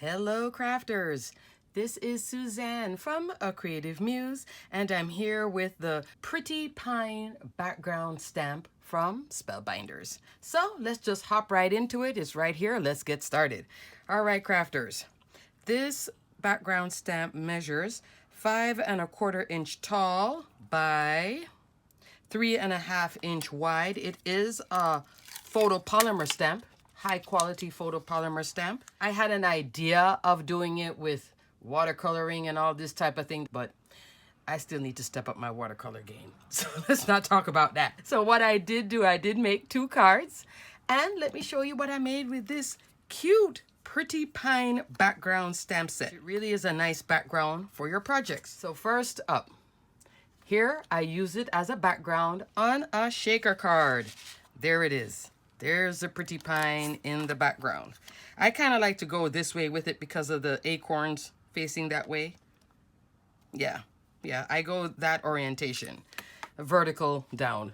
Hello crafters, this is Suzanne from A Creative Muse, and I'm here with the Pretty Pine background stamp from Spellbinders. So let's just hop right into it. It's right here. Let's get started. All right, crafters, this background stamp measures 5¼ inch tall by 3½ inch wide. It is a photopolymer stamp, high quality photopolymer stamp. I had an idea of doing it with watercoloring and all this type of thing, but I still need to step up my watercolor game. So let's not talk about that. So what I did do, I did make 2 cards, and let me show you what I made with this cute Pretty Pine background stamp set. It really is a nice background for your projects. So first up, here I use it as a background on a shaker card. There it is. There's a Pretty Pine in the background. I kind of like to go this way with it because of the acorns facing that way. Yeah, I go that orientation, vertical down.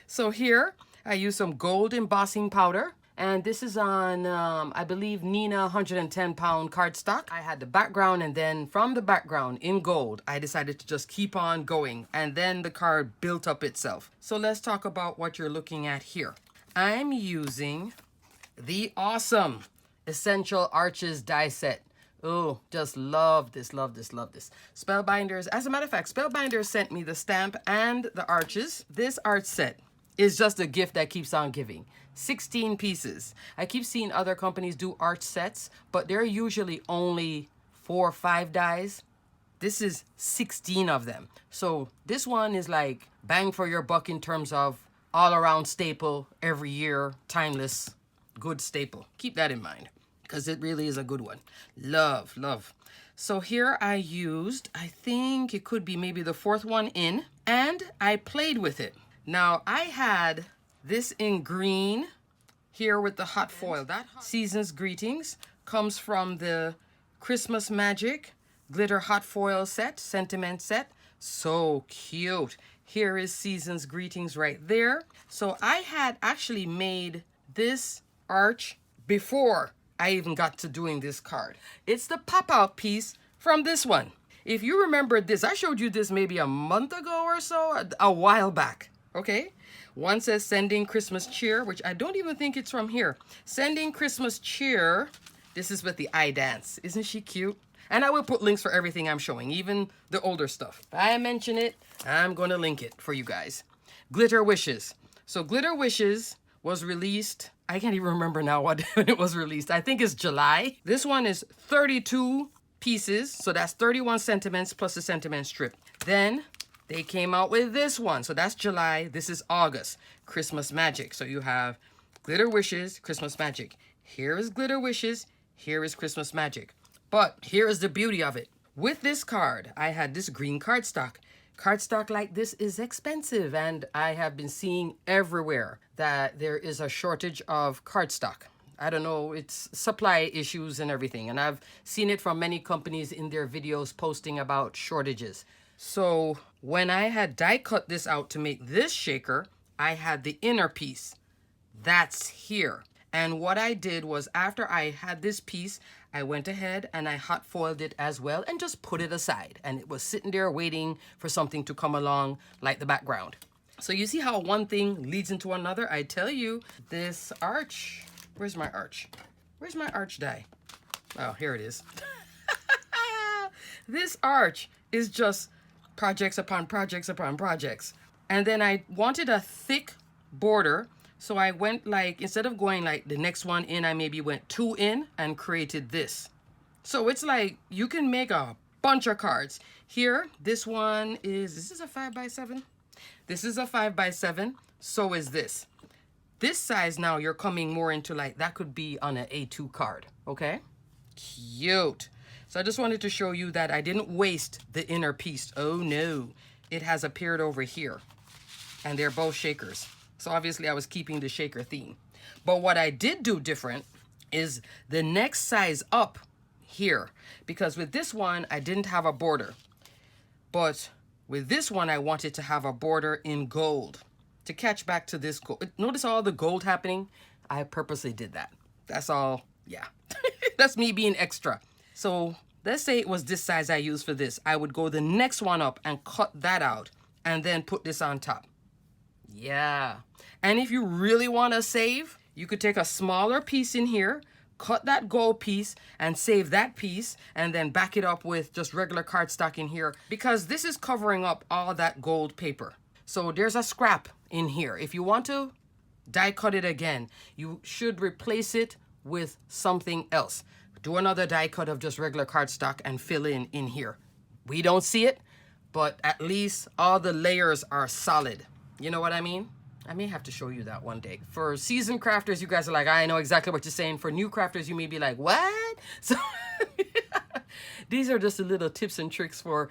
So here I use some gold embossing powder, and this is on, I believe, Nina 110-pound cardstock. I had the background, and then from the background in gold, I decided to just keep on going, and then the card built up itself. So let's talk about what you're looking at here. I'm using the awesome Essential Arches die set. Oh, just love this, love this, love this. Spellbinders, as a matter of fact, Spellbinders sent me the stamp and the arches. This art set is just a gift that keeps on giving. 16 pieces. I keep seeing other companies do art sets, but they're usually only 4 or 5 dies. This is 16 of them. So this one is like bang for your buck in terms of all around staple, every year, timeless, good staple. Keep that in mind because it really is a good one. Love, love. So here I used, I think it could be maybe the 4th one in, and I played with it. Now I had this in green here with the hot foil. That Season's Greetings comes from the Christmas Magic glitter hot foil set, sentiment set. So cute. Here is Season's Greetings right there. So I had actually made this arch before I even got to doing this card. It's the pop-out piece from this one. If you remember this, I showed you this maybe a month ago or so, a while back. Okay, one says Sending Christmas Cheer, which I don't even think it's from here. Sending Christmas Cheer. This is with the eye dance. Isn't she cute? And I will put links for everything I'm showing, even the older stuff. If I mention it, I'm going to link it for you guys. Glitter Wishes. So Glitter Wishes was released, I can't even remember now when it was released. I think it's July. This one is 32 pieces, so that's 31 sentiments plus a sentiment strip. Then they came out with this one. So that's July. This is August. Christmas Magic. So you have Glitter Wishes, Christmas Magic. Here is Glitter Wishes. Here is Christmas Magic. But here is the beauty of it. With this card, I had this green cardstock. Cardstock like this is expensive, and I have been seeing everywhere that there is a shortage of cardstock. I don't know, it's supply issues and everything. And I've seen it from many companies in their videos posting about shortages. So when I had die cut this out to make this shaker, I had the inner piece. That's here. And what I did was after I had this piece, I went ahead and I hot foiled it as well and just put it aside. And it was sitting there waiting for something to come along like the background. So you see how one thing leads into another? I tell you, this arch, where's my arch? Where's my arch die? Oh, here it is. This arch is just projects upon projects upon projects. And then I wanted a thick border. So I went like, instead of going like the next one in, I maybe went 2 in and created this. So it's like you can make a bunch of cards. Here, this one is, this is a 5x7. This is a 5x7. So is this. This size now you're coming more into like, that could be on an A2 card. Okay? Cute. So I just wanted to show you that I didn't waste the inner piece. Oh no. It has appeared over here. And they're both shakers. So obviously I was keeping the shaker theme. But what I did do different is the next size up here. Because with this one, I didn't have a border. But with this one, I wanted to have a border in gold. To catch back to this gold. Notice all the gold happening? I purposely did that. That's all, yeah. That's me being extra. So let's say it was this size I used for this. I would go the next one up and cut that out and then put this on top. Yeah. And if you really want to save, you could take a smaller piece in here, cut that gold piece and save that piece, and then back it up with just regular cardstock in here, because this is covering up all that gold paper. So there's a scrap in here. If you want to die cut it again, you should replace it with something else. Do another die cut of just regular cardstock and fill in here. We don't see it, but at least all the layers are solid. You know what I mean? I may have to show you that one day. For seasoned crafters, you guys are like, I know exactly what you're saying. For new crafters, you may be like, what? So these are just a little tips and tricks for,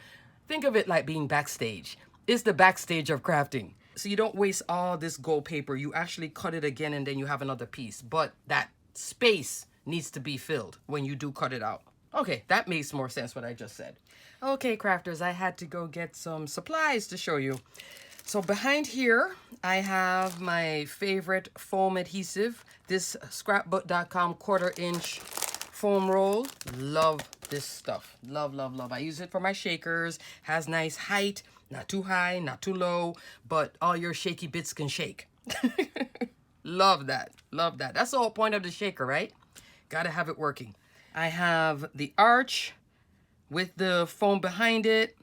think of it like being backstage. It's the backstage of crafting. So you don't waste all this gold paper. You actually cut it again and then you have another piece. But that space needs to be filled when you do cut it out. Okay, that makes more sense what I just said. Okay, crafters, I had to go get some supplies to show you. So behind here, I have my favorite foam adhesive, this scrapbook.com 1/4 inch foam roll. Love this stuff. Love, love, love. I use it for my shakers. Has nice height, not too high, not too low, but all your shaky bits can shake. Love that. Love that. That's the whole point of the shaker, right? Gotta have it working. I have the arch with the foam behind it.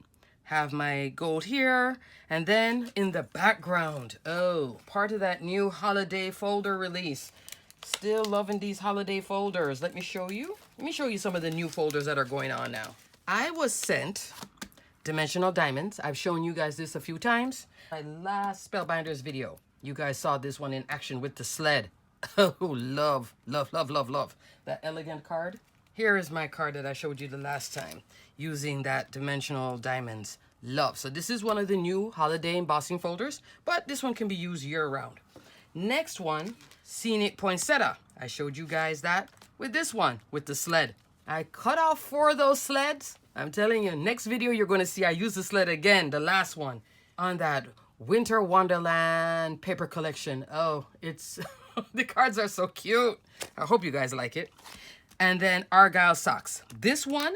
Have my gold here, and then in the background, oh, part of that new holiday folder release. Still loving these holiday folders. Let me show you. Let me show you some of the new folders that are going on now. I was sent dimensional diamonds. I've shown you guys this a few times. My last Spellbinders video, you guys saw this one in action with the sled. Oh, love, love, love, love, love. That elegant card. Here is my card that I showed you the last time using that dimensional diamonds. Love. So this is one of the new holiday embossing folders, but this one can be used year round. Next one, scenic poinsettia. I showed you guys that with this one, with the sled. I cut out 4 of those sleds. I'm telling you, next video you're going to see I use the sled again, the last one, on that Winter Wonderland paper collection. Oh, it's, the cards are so cute. I hope you guys like it. And then Argyle socks. This one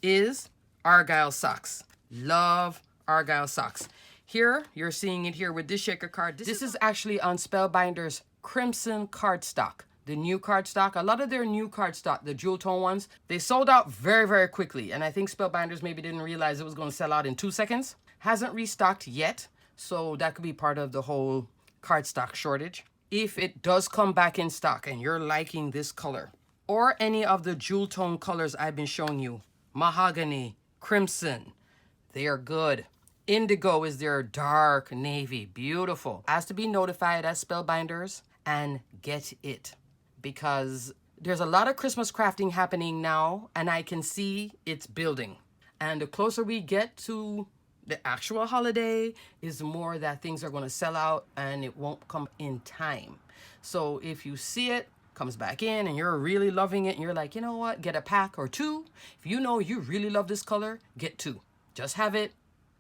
is Argyle socks. Love Argyle socks. Here, you're seeing it here with this shaker card. This is actually on Spellbinders Crimson cardstock. The new cardstock, a lot of their new cardstock, the jewel tone ones, they sold out very, very quickly. And I think Spellbinders maybe didn't realize it was going to sell out in 2 seconds. Hasn't restocked yet. So that could be part of the whole cardstock shortage. If it does come back in stock and you're liking this color, or any of the jewel tone colors I've been showing you, mahogany, crimson, they are good. Indigo is their dark navy, beautiful. Has to be notified as Spellbinders and get it, because there's a lot of Christmas crafting happening now and I can see it's building. And the closer we get to the actual holiday is the more that things are going to sell out and it won't come in time. So if you see it, comes back in and you're really loving it and you're like, you know what, get a pack or 2. If you know you really love this color, get 2. Just have it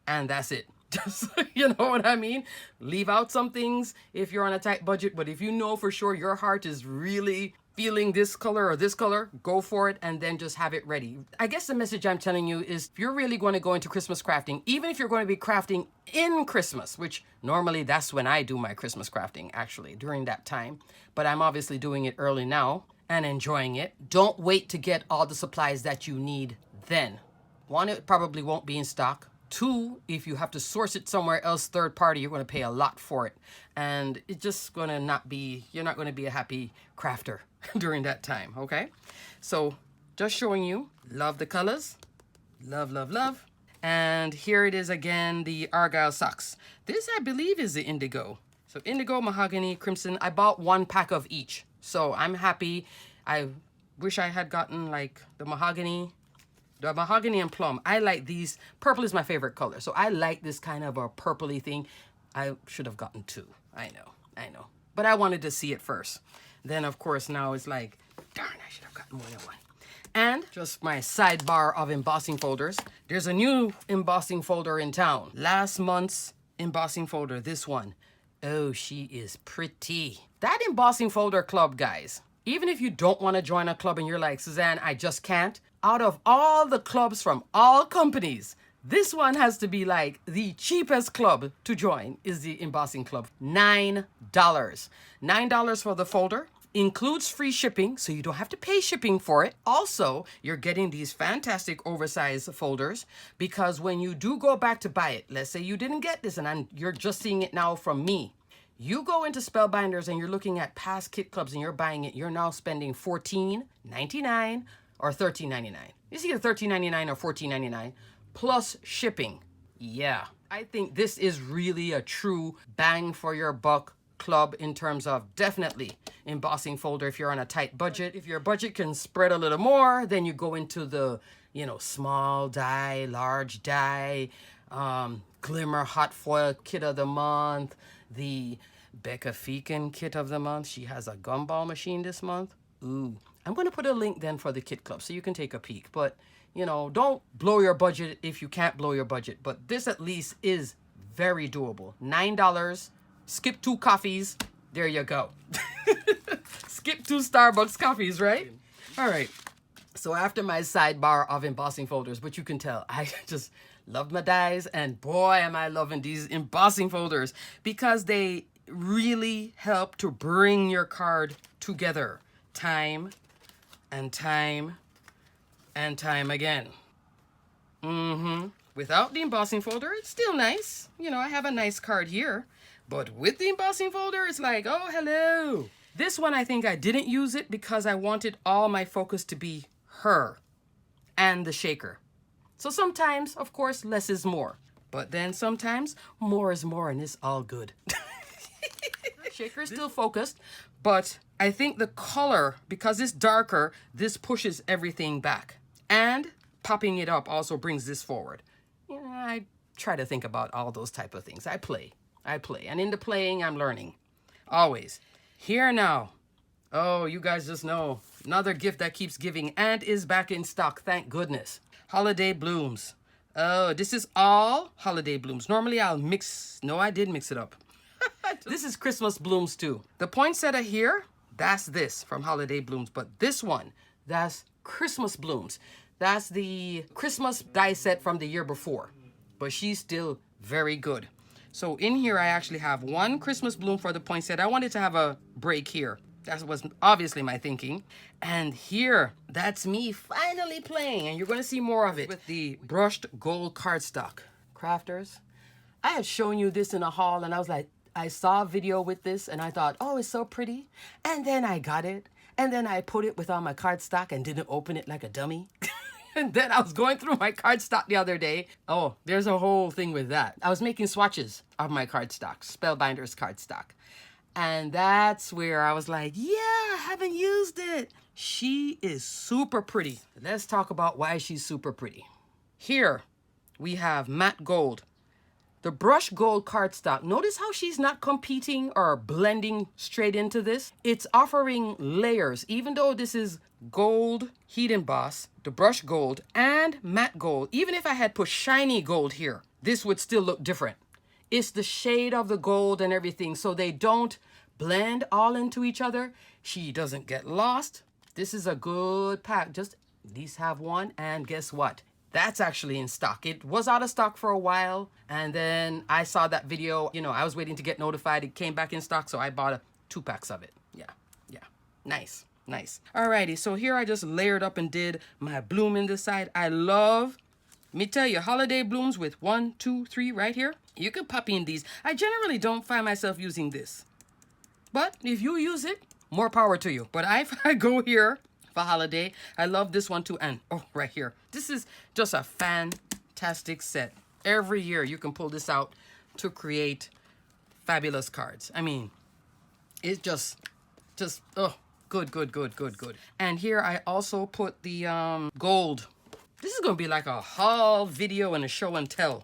and that's it. Just, you know what I mean? Leave out some things if you're on a tight budget, but if you know for sure your heart is really feeling this color or this color, go for it and then just have it ready. I guess the message I'm telling you is if you're really going to go into Christmas crafting, even if you're going to be crafting in Christmas, which normally that's when I do my Christmas crafting, actually, during that time, but I'm obviously doing it early now and enjoying it. Don't wait to get all the supplies that you need then. 1, it probably won't be in stock. 2, if you have to source it somewhere else, third party, you're going to pay a lot for it. And it's just going to not be, you're not going to be a happy crafter during that time, okay? So just showing you, love the colors. Love, love, love. And here it is again, the Argyle socks. This, I believe, is the indigo. So indigo, mahogany, crimson. I bought 1 pack of each. So I'm happy. I wish I had gotten like the mahogany and plum. I like these. Purple is my favorite color. So I like this kind of a purpley thing. I should have gotten 2. I know. But I wanted to see it first. Then, of course, now it's like, darn, I should have gotten more than 1. And just my sidebar of embossing folders. There's a new embossing folder in town. Last month's embossing folder, this one. Oh, she is pretty. That embossing folder club, guys, Even if you don't want to join a club and you're like, Suzanne, I just can't. Out of all the clubs from all companies, this one has to be like the cheapest club to join is the embossing club. $9. $9 for the folder. Includes free shipping, so you don't have to pay shipping for it. Also, you're getting these fantastic oversized folders because when you do go back to buy it, let's say you didn't get this and you're just seeing it now from me. You go into Spellbinders and you're looking at past kit clubs and you're buying it, you're now spending $14.99 or $13.99. It's either $13.99 or $14.99 plus shipping. Yeah, I think this is really a true bang for your buck club in terms of definitely embossing folder if you're on a tight budget. If your budget can spread a little more, then you go into the, small die, large die, glimmer hot foil kit of the month, the Becca Feekin kit of the month. She has a gumball machine this month. Ooh, I'm going to put a link then for the kit club so you can take a peek. But, don't blow your budget if you can't blow your budget. But this at least is very doable. $9. Skip 2 coffees. There you go. Skip 2 Starbucks coffees, right? All right. So after my sidebar of embossing folders, but you can tell I just love my dies. And boy, am I loving these embossing folders because they really help to bring your card together time and time and time again. Without the embossing folder, it's still nice. I have a nice card here. But with the embossing folder, it's like, oh, hello. This one, I think I didn't use it because I wanted all my focus to be her and the shaker. So sometimes, of course, less is more. But then sometimes more is more and it's all good. Shaker is still focused, but I think the color, because it's darker, this pushes everything back. And popping it up also brings this forward. I try to think about all those type of things. I play. And in the playing, I'm learning. Always. Here now. Oh, you guys just know. Another gift that keeps giving and is back in stock. Thank goodness. Holiday Blooms. Oh, this is all Holiday Blooms. Normally I'll mix. No, I did mix it up. This is Christmas Blooms too. The poinsettia here, that's this from Holiday Blooms. But this one, that's Christmas Blooms. That's the Christmas die set from the year before. But she's still very good. So in here, I actually have one Christmas bloom for the poinsettia. I wanted to have a break here. That was obviously my thinking. And here, that's me finally playing. And you're going to see more of it with the brushed gold cardstock. Crafters, I had shown you this in a haul and I was like, I saw a video with this and I thought, oh, it's so pretty. And then I got it. And then I put it with all my cardstock and didn't open it like a dummy. And then I was going through my cardstock the other day. Oh, there's a whole thing with that. I was making swatches of my cardstock, Spellbinders cardstock. And that's where I was like, yeah, I haven't used it. She is super pretty. Let's talk about why she's super pretty. Here we have matte gold. The brushed gold cardstock. Notice how she's not competing or blending straight into this. It's offering layers, even though this is gold heat emboss, the brushed gold, and matte gold. Even if I had put shiny gold here, this would still look different. It's the shade of the gold and everything, so they don't blend all into each other. She doesn't get lost. This is a good pack. Just at least have one, and guess what? That's actually in stock. It was out of stock for a while, and then I saw that video. I was waiting to get notified. It came back in stock, so I bought 2 packs of it. Yeah. Nice. Alrighty, so here I just layered up and did my bloom in this side. I love, let me tell you, Holiday Blooms with 1, 2, 3 right here. You can pop in these. I generally don't find myself using this, but if you use it, more power to you. But if I go here for holiday, I love this one too. And oh, right here, this is just a fantastic set. Every year you can pull this out to create fabulous cards. I mean, it's just oh, good. And here I also put the gold. This is gonna be like a haul video and a show and tell.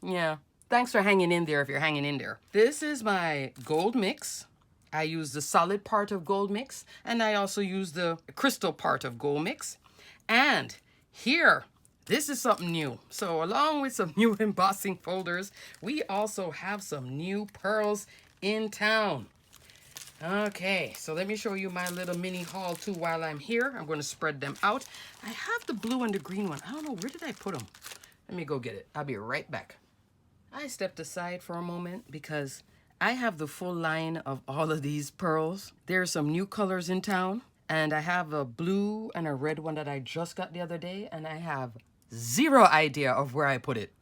Yeah, thanks for hanging in there if you're hanging in there. This is my gold mix. I use the solid part of gold mix, and I also use the crystal part of gold mix. And here, this is something new. So along with some new embossing folders, we also have some new pearls in town. Okay, so let me show you my little mini haul too while I'm here. I'm going to spread them out. I have the blue and the green one. I don't know, where did I put them? Let me go get it. I'll be right back. I stepped aside for a moment because I have the full line of all of these pearls. There's some new colors in town, and I have a blue and a red one that I just got the other day, and I have zero idea of where I put it.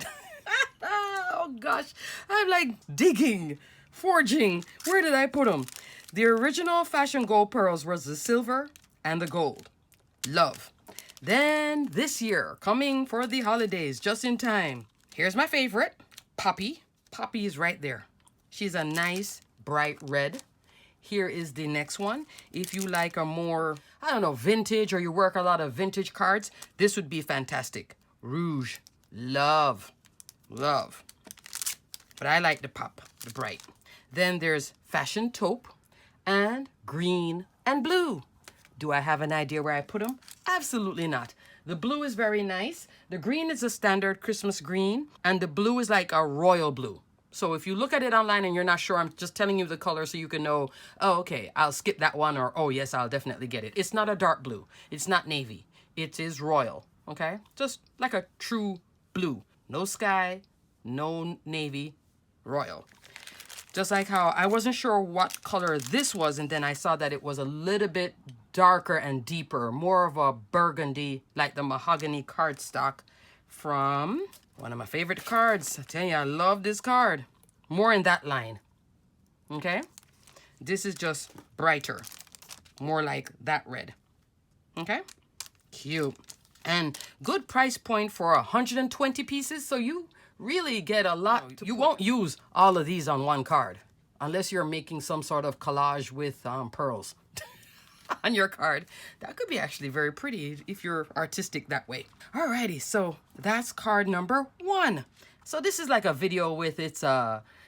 Oh gosh, I'm like digging, forging. Where did I put them? The original Fashion Gold pearls was the silver and the gold. Love. Then this year, coming for the holidays, just in time, here's my favorite, Poppy. Poppy is right there. She's a nice bright red. Here is the next one. If you like a more, I don't know, vintage, or you work a lot of vintage cards, this would be fantastic. Rouge. Love. Love. But I like the pop, the bright. Then there's Fashion Taupe and green and blue. Do I have an idea where I put them? Absolutely not. The blue is very nice. The green is a standard Christmas green, and the blue is like a royal blue. So if you look at it online and you're not sure, I'm just telling you the color so you can know, oh, okay, I'll skip that one, or, oh, yes, I'll definitely get it. It's not a dark blue. It's not navy. It is royal, okay? Just like a true blue. No sky, no navy, royal. Just like how I wasn't sure what color this was, and then I saw that it was a little bit darker and deeper, more of a burgundy, like the mahogany cardstock from one of my favorite cards. I tell you, I love this card. More in that line, okay? This is just brighter, more like that red, okay? Cute. And good price point for 120 pieces, so you really get a lot. You won't use all of these on one card unless you're making some sort of collage with pearls on your card. That could be actually very pretty if you're artistic that way. Alrighty, so that's card number 1. So this is like a video with its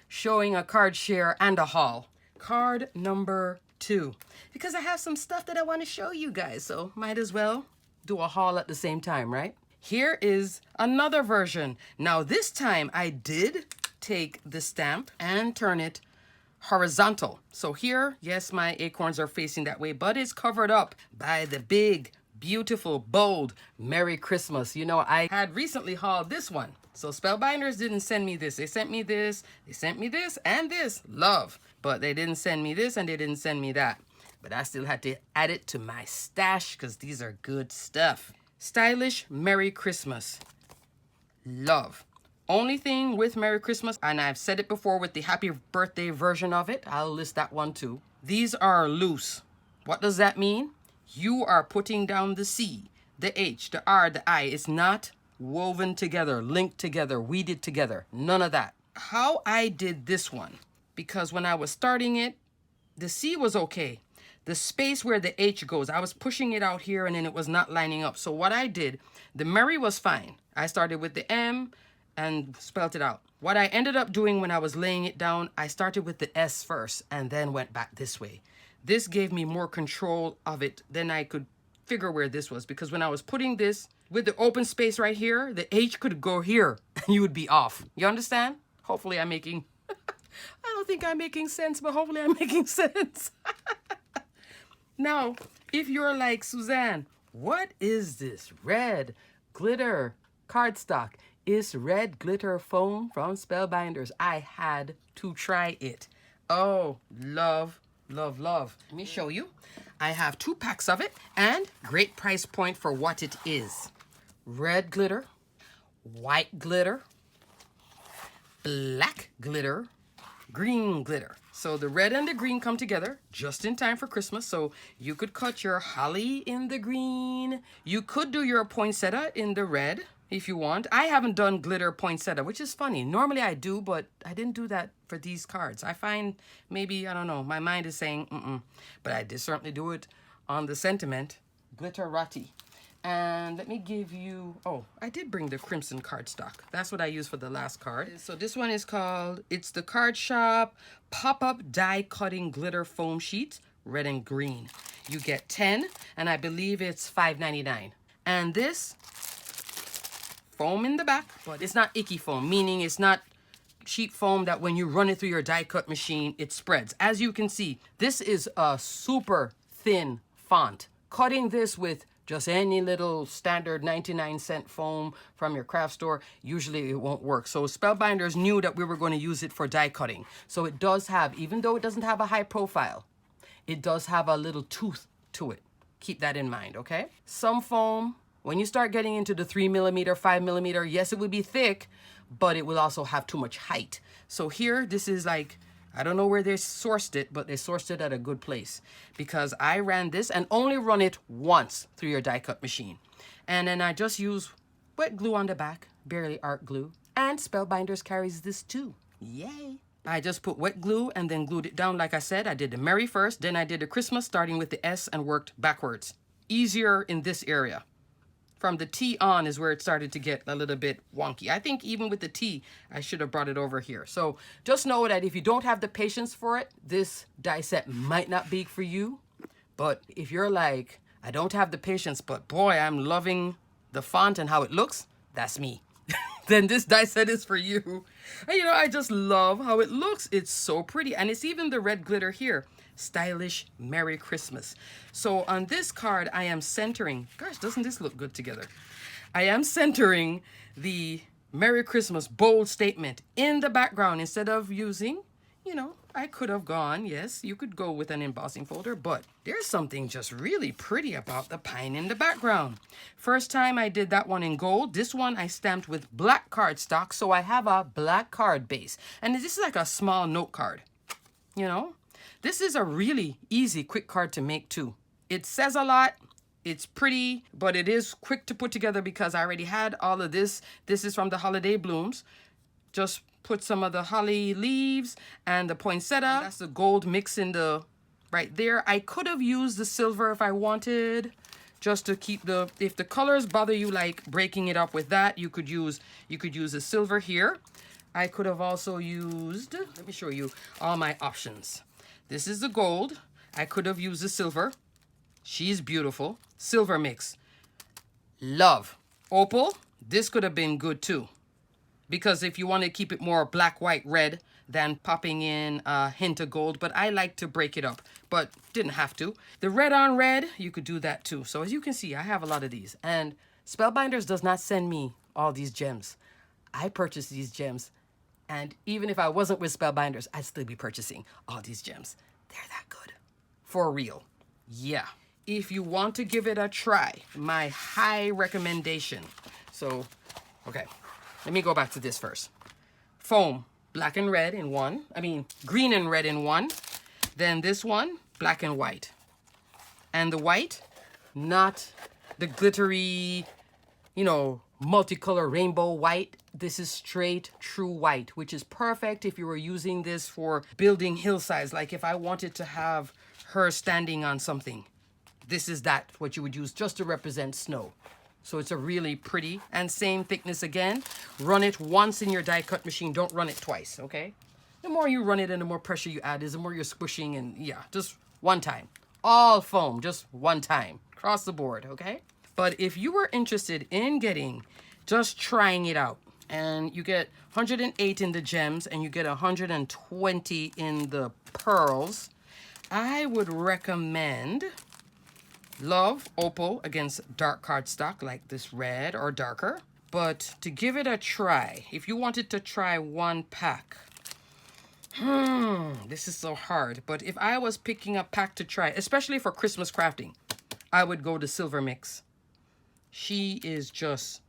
showing a card share and a haul. Card number 2, because I have some stuff that I want to show you guys, so might as well do a haul at the same time, right? Here is another version. Now this time I did take the stamp and turn it horizontal. So here, yes, my acorns are facing that way, but it's covered up by the big, beautiful, bold Merry Christmas. You know, I had recently hauled this one. So Spellbinders didn't send me this. They sent me this, they sent me this, and this. Love. But they didn't send me this, and they didn't send me that. But I still had to add it to my stash because these are good stuff. Stylish Merry Christmas. Love. Only thing with Merry Christmas, and I've said it before with the Happy Birthday version of it, I'll list that one too. These are loose. What does that mean? You are putting down the C, the H, the R, the I. It's not woven together, linked together, weeded together. None of that. How I did this one, because when I was starting it, the C was okay. The space where the H goes, I was pushing it out here and then it was not lining up. So what I did, the Merry was fine. I started with the M and spelt it out. What I ended up doing when I was laying it down, I started with the S first and then went back this way. This gave me more control of it. Then I could figure where this was, because when I was putting this with the open space right here, the H could go here and you would be off. You understand? Hopefully I'm making, I don't think I'm making sense, but hopefully I'm making sense. Now, if you're like, Suzanne, what is this red glitter cardstock? It's red glitter foam from Spellbinders. I had to try it. Oh, love, love, love. Let me show you. I have 2 packs of it, and great price point for what it is. Red glitter, white glitter, black glitter, green glitter. So the red and the green come together just in time for Christmas. So you could cut your holly in the green. You could do your poinsettia in the red if you want. I haven't done glitter poinsettia, which is funny. Normally I do, but I didn't do that for these cards. I find maybe, I don't know, my mind is saying, But I did certainly do it on the sentiment, glitterati. And let me give you, oh, I did bring the crimson cardstock. That's what I used for the last card. So this one is called, it's the Card Shop Pop-Up Die Cutting Glitter Foam Sheet, red and green. You get 10, and I believe it's $5.99. And this foam in the back, but it's not icky foam, meaning it's not sheet foam that when you run it through your die cut machine, it spreads. As you can see, this is a super thin font. Cutting this with just any little standard 99-cent foam from your craft store, usually it won't work. So Spellbinders knew that we were going to use it for die cutting. So it does have, even though it doesn't have a high profile, it does have a little tooth to it. Keep that in mind, okay? Some foam, when you start getting into the 3mm, 5mm, yes, it will be thick, but it will also have too much height. So here, this is like, I don't know where they sourced it, but they sourced it at a good place, because I ran this and only run it once through your die cut machine. And then I just use wet glue on the back, barely art glue. And Spellbinders carries this too. Yay. I just put wet glue and then glued it down. Like I said, I did the Merry first, then I did the Christmas starting with the S and worked backwards. Easier in this area. From the T on is where it started to get a little bit wonky. I think even with the T, I should have brought it over here. So just know that if you don't have the patience for it, this die set might not be for you. But if you're like, I don't have the patience, but boy, I'm loving the font and how it looks, that's me. Then this die set is for you. And, you know, I just love how it looks. It's so pretty. And it's even the red glitter here. Stylish Merry Christmas. So on this card, I am centering. Gosh, doesn't this look good together? I am centering the Merry Christmas bold statement in the background instead of using, you know, I could have gone, yes, you could go with an embossing folder, but there's something just really pretty about the pine in the background. First time I did that one in gold. This one I stamped with black cardstock, so I have a black card base. And this is like a small note card, you know? This is a really easy, quick card to make too. It says a lot. It's pretty, but it is quick to put together because I already had all of this. This is from the Holiday Blooms. Just put some of the holly leaves and the poinsettia. That's the gold mix in the right there. I could have used the silver if I wanted, just to keep the, if the colors bother you, like breaking it up with that, you could use the silver here. I could have also used, let me show you all my options. This is the gold. I could have used the silver. She's beautiful. Silver mix. Love. Opal. This could have been good too. Because if you want to keep it more black, white, red than popping in a hint of gold. But I like to break it up. But didn't have to. The red on red, you could do that too. So as you can see, I have a lot of these. And Spellbinders does not send me all these gems. I purchase these gems. And even if I wasn't with Spellbinders, I'd still be purchasing all these gems. They're that good. For real. Yeah. If you want to give it a try, my high recommendation. So, okay. Let me go back to this first. Foam, black and red in one. I mean, green and red in one. Then this one, black and white. And the white, not the glittery, you know, multicolor rainbow white. This is straight true white, which is perfect if you were using this for building hillsides. Like if I wanted to have her standing on something, this is that what you would use just to represent snow. So it's a really pretty, and same thickness again. Run it once in your die cut machine. Don't run it twice, okay? The more you run it and the more pressure you add is the more you're squishing, and yeah, just one time. All foam, just one time. Across the board, okay? But if you were interested in getting, just trying it out, and you get 108 in the gems and you get 120 in the pearls, I would recommend Love Opal against dark cardstock like this red or darker. But to give it a try, if you wanted to try one pack, this is so hard. But if I was picking a pack to try, especially for Christmas crafting, I would go to Silver Mix. She is just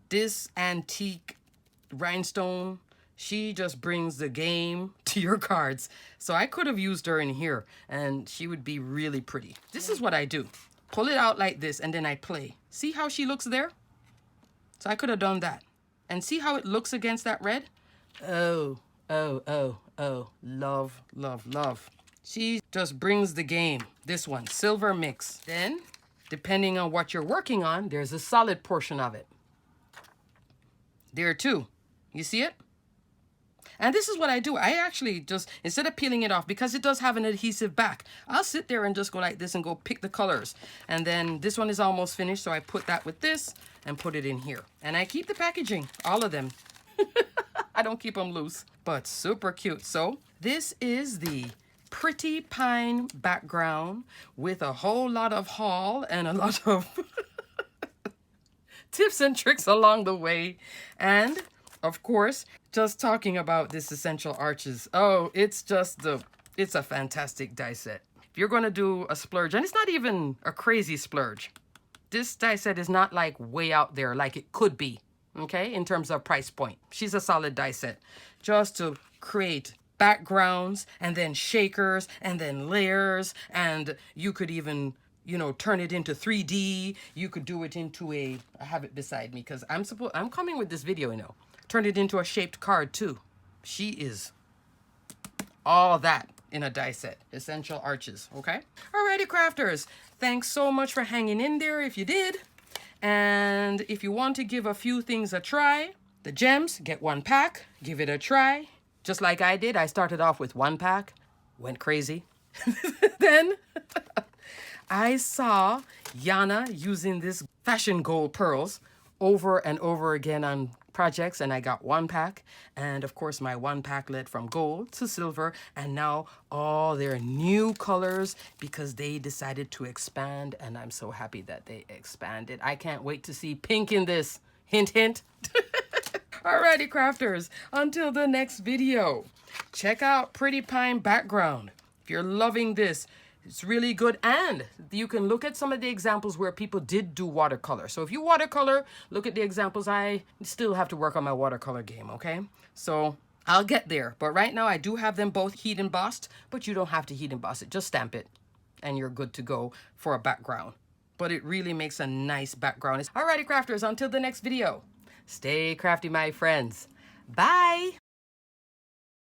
this antique rhinestone. She just brings the game to your cards. So I could have used her in here and she would be really pretty. This is what I do. Pull it out like this and then I play. See how she looks there? So I could have done that. And see how it looks against that red? Oh, oh, oh, oh. Love, love, love. She just brings the game. This one, Silver Mix. Then, depending on what you're working on, there's a solid portion of it. There too. You see it? And this is what I do. I actually just, instead of peeling it off, because it does have an adhesive back, I'll sit there and just go like this and go pick the colors. And then this one is almost finished, so I put that with this and put it in here. And I keep the packaging, all of them. I don't keep them loose, but super cute. So this is the pretty pine background with a whole lot of haul and a lot of tips and tricks along the way. And of course, just talking about this Essential Arches. Oh, it's a fantastic die set. If you're going to do a splurge, and it's not even a crazy splurge, this die set is not like way out there like it could be, okay, in terms of price point. She's a solid die set just to create backgrounds and then shakers and then layers, and you could even, you know, turn it into 3D. You could do it into I have it beside me because I'm coming with this video, you know. Turn it into a shaped card too. She is all that in a die set. Essential Arches, okay? Alrighty, crafters. Thanks so much for hanging in there if you did. And if you want to give a few things a try, the gems, get 1 pack, give it a try. Just like I did, I started off with 1 pack, went crazy. Then I saw Yana using this fashion gold pearls over and over again on projects, and I got 1 pack, and of course my 1 pack led from gold to silver, and now all their new colors because they decided to expand, and I'm so happy that they expanded. I can't wait to see pink in this. Hint, hint. Alrighty, crafters, until the next video, check out Pretty Pine Background. If you're loving this, it's really good, and you can look at some of the examples where people did do watercolor. So if you watercolor, look at the examples. I still have to work on my watercolor game, okay? So I'll get there, but right now I do have them both heat embossed, but you don't have to heat emboss it. Just stamp it, and you're good to go for a background. But it really makes a nice background. Alrighty, crafters, until the next video, stay crafty, my friends. Bye!